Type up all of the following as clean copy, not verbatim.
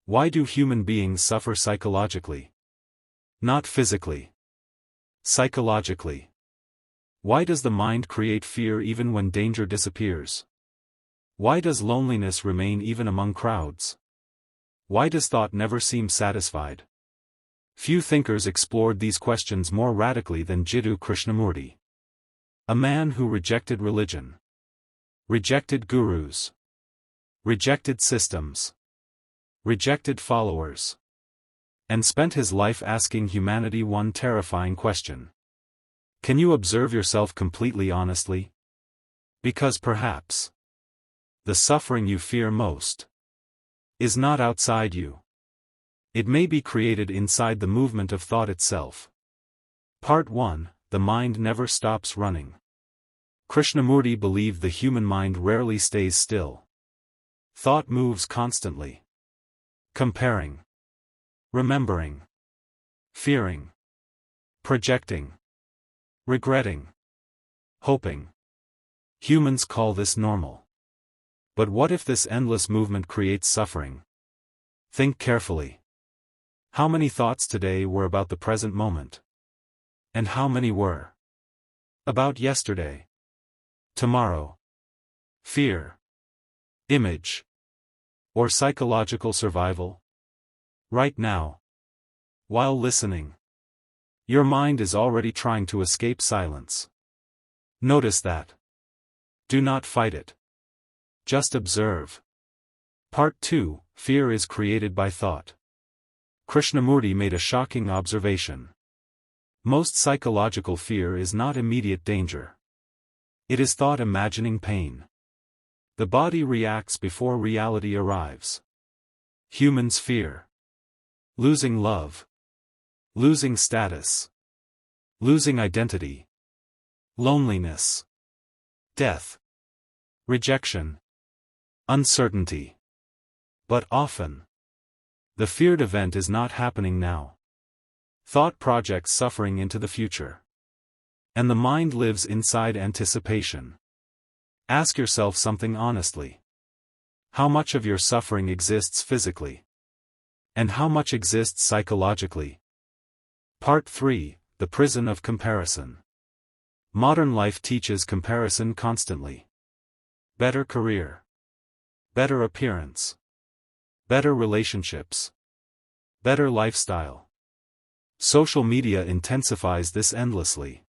Why do human beings suffer psychologically? Not physically. Psychologically. Why does the mind create fear even when danger disappears? Why does loneliness remain even among crowds? Why does thought never seem satisfied? Few thinkers explored these questions more radically than Jiddu Krishnamurti. A man who rejected religion, rejected gurus, rejected systems, rejected followers, and spent his life asking humanity one terrifying question. Can you observe yourself completely honestly? Because perhaps the suffering you fear most is not outside you. It may be created inside the movement of thought itself. Part 1: The mind never stops running. Krishnamurti believed the human mind rarely stays still. Thought moves constantly. Comparing, remembering, fearing, projecting, regretting, hoping. Humans call this normal. But what if this endless movement creates suffering? Think carefully. How many thoughts today were about the present moment? And how many were about yesterday, tomorrow, fear, image, or psychological survival? Right now, while listening, your mind is already trying to escape silence. Notice that. Do not fight it. Just observe. Part 2: Fear is created by thought. Krishnamurti made a shocking observation. Most psychological fear is not immediate danger. It is thought imagining pain. The body reacts before reality arrives. Humans fear losing love, losing status, losing identity, loneliness, death, rejection, uncertainty. But often, the feared event is not happening now. Thought projects suffering into the future. And the mind lives inside anticipation. Ask yourself something honestly. How much of your suffering exists physically? And how much exists psychologically? Part 3: The prison of comparison. Modern life teaches comparison constantly. Better career, better appearance, better relationships, better lifestyle. Social media intensifies this endlessly.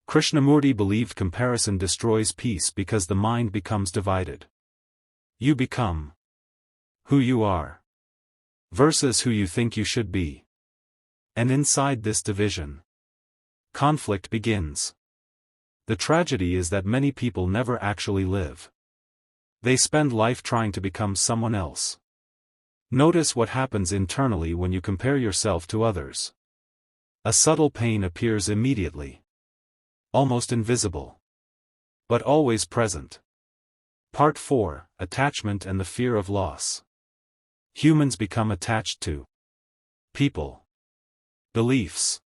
Krishnamurti believed comparison destroys peace because the mind becomes divided. You become who you are versus who you think you should be. And inside this division, conflict begins. The tragedy is that many people never actually live. They spend life trying to become someone else. Notice what happens internally when you compare yourself to others. A subtle pain appears immediately. Almost invisible. But always present. Part 4: Attachment and the fear of loss. Humans become attached to people, beliefs,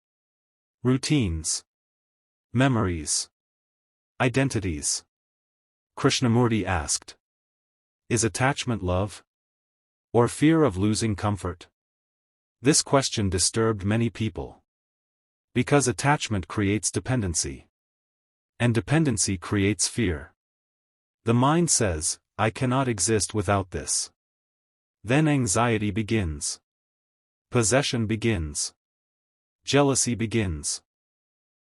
routines, memories, identities. Krishnamurti asked, is attachment love? Or fear of losing comfort? This question disturbed many people. Because attachment creates dependency. And dependency creates fear. The mind says, I cannot exist without this. Then anxiety begins. Possession begins. Jealousy begins.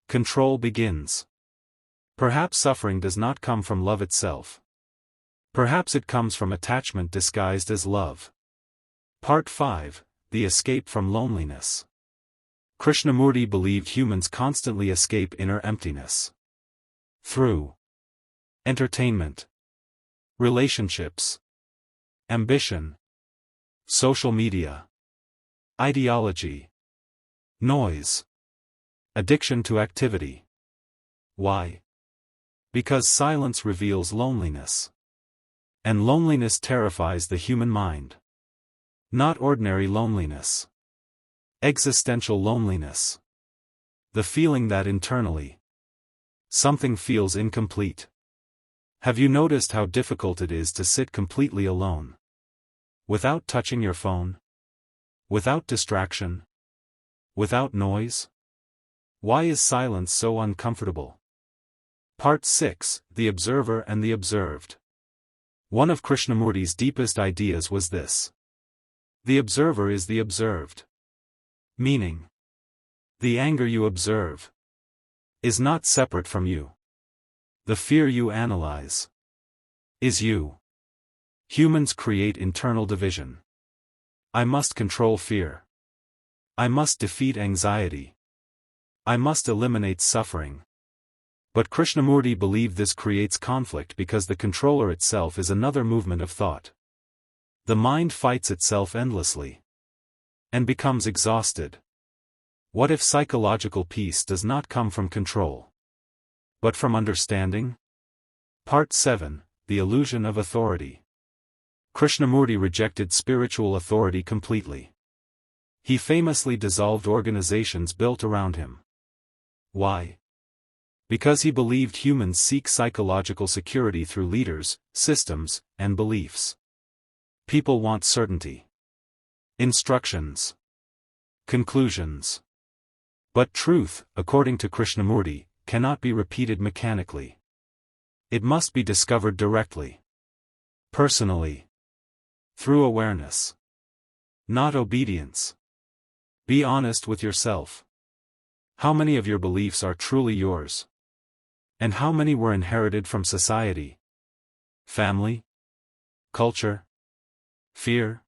Control begins. Perhaps suffering does not come from love itself. Perhaps it comes from attachment disguised as love. Part 5: The escape from loneliness. Krishnamurti believed humans constantly escape inner emptiness. Through entertainment, relationships, ambition, social media, ideology, noise, addiction to activity. Why? Because silence reveals loneliness. And loneliness terrifies the human mind. Not ordinary loneliness. Existential loneliness. The feeling that internally something feels incomplete. Have you noticed how difficult it is to sit completely alone? Without touching your phone? Without distraction? Without noise? Why is silence so uncomfortable? Part 6, The Observer and the Observed. One of Krishnamurti's deepest ideas was this. The observer is the observed. Meaning, the anger you observe is not separate from you. The fear you analyze is you. Humans create internal division. I must control fear. I must defeat anxiety. I must eliminate suffering. But Krishnamurti believed this creates conflict because the controller itself is another movement of thought. The mind fights itself endlessly and becomes exhausted. What if psychological peace does not come from control, but from understanding? Part 7, The Illusion of Authority. Krishnamurti rejected spiritual authority completely. He famously dissolved organizations built around him. Why? Because he believed humans seek psychological security through leaders, systems, and beliefs. People want certainty, instructions, conclusions. But truth, according to Krishnamurti, cannot be repeated mechanically. It must be discovered directly, personally, through awareness, not obedience. Be honest with yourself. How many of your beliefs are truly yours? And how many were inherited from society, family, culture, fear?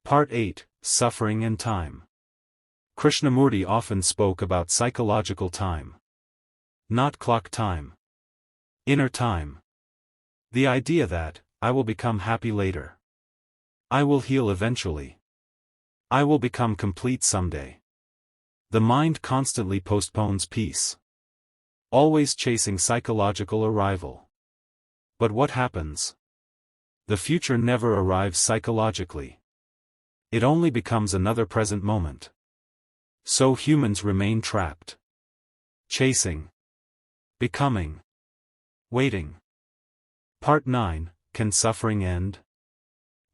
Part 8, Suffering and Time. Krishnamurti often spoke about psychological time. Not clock time. Inner time. The idea that, I will become happy later. I will heal eventually. I will become complete someday. The mind constantly postpones peace. Always chasing psychological arrival. But what happens? The future never arrives psychologically. It only becomes another present moment. So humans remain trapped. Chasing. Becoming. Waiting. Part 9, Can Suffering End?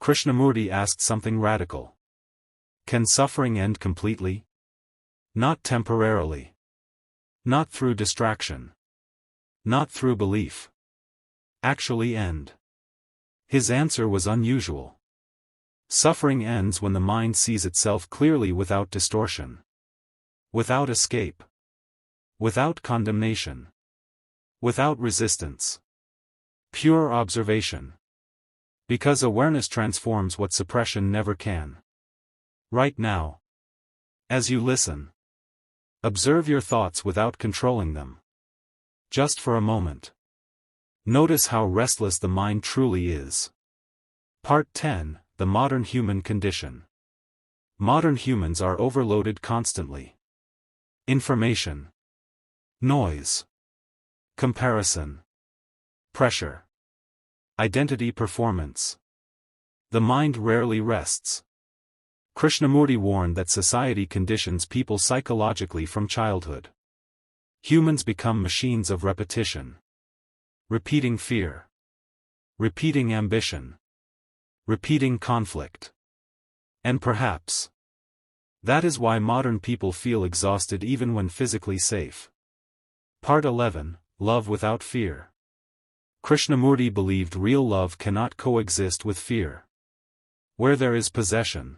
Krishnamurti asked something radical. Can suffering end completely? Not temporarily. Not through distraction. Not through belief. Actually end. His answer was unusual. Suffering ends when the mind sees itself clearly without distortion. Without escape. Without condemnation. Without resistance. Pure observation. Because awareness transforms what suppression never can. Right now, as you listen, observe your thoughts without controlling them. Just for a moment. Notice how restless the mind truly is. Part 10, The Modern Human Condition. Modern humans are overloaded constantly. Information. Noise. Comparison. Pressure. Identity performance. The mind rarely rests. Krishnamurti warned that society conditions people psychologically from childhood. Humans become machines of repetition. Repeating fear. Repeating ambition. Repeating conflict. And perhaps that is why modern people feel exhausted even when physically safe. Part 11, Love Without Fear. Krishnamurti believed real love cannot coexist with fear. Where there is possession,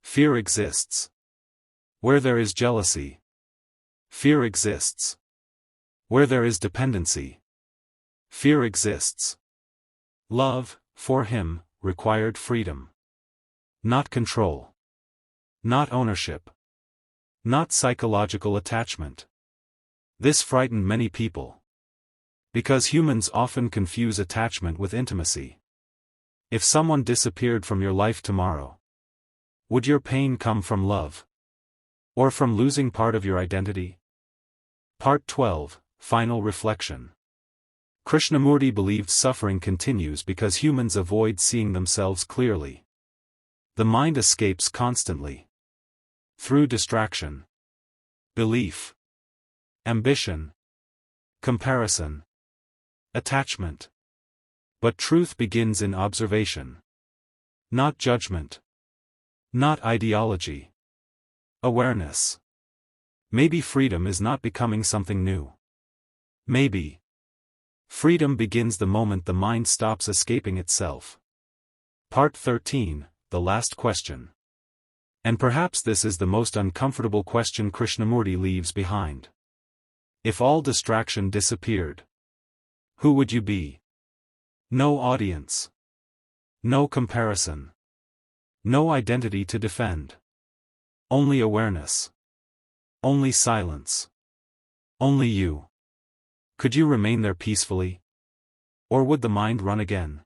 fear exists. Where there is jealousy, fear exists. Where there is dependency, fear exists. Love, for him, required freedom. Not control. Not ownership. Not psychological attachment. This frightened many people. Because humans often confuse attachment with intimacy. If someone disappeared from your life tomorrow, would your pain come from love? Or from losing part of your identity? Part 12, Final Reflection. Krishnamurti believed suffering continues because humans avoid seeing themselves clearly. The mind escapes constantly. Through distraction, belief, ambition, comparison, attachment. But truth begins in observation. Not judgment. Not ideology. Awareness. Maybe freedom is not becoming something new. Maybe freedom begins the moment the mind stops escaping itself. Part 13, the last question. And perhaps this is the most uncomfortable question Krishnamurti leaves behind. If all distraction disappeared, who would you be? No audience. No comparison. No identity to defend. Only awareness. Only silence. Only you. Could you remain there peacefully? Or would the mind run again?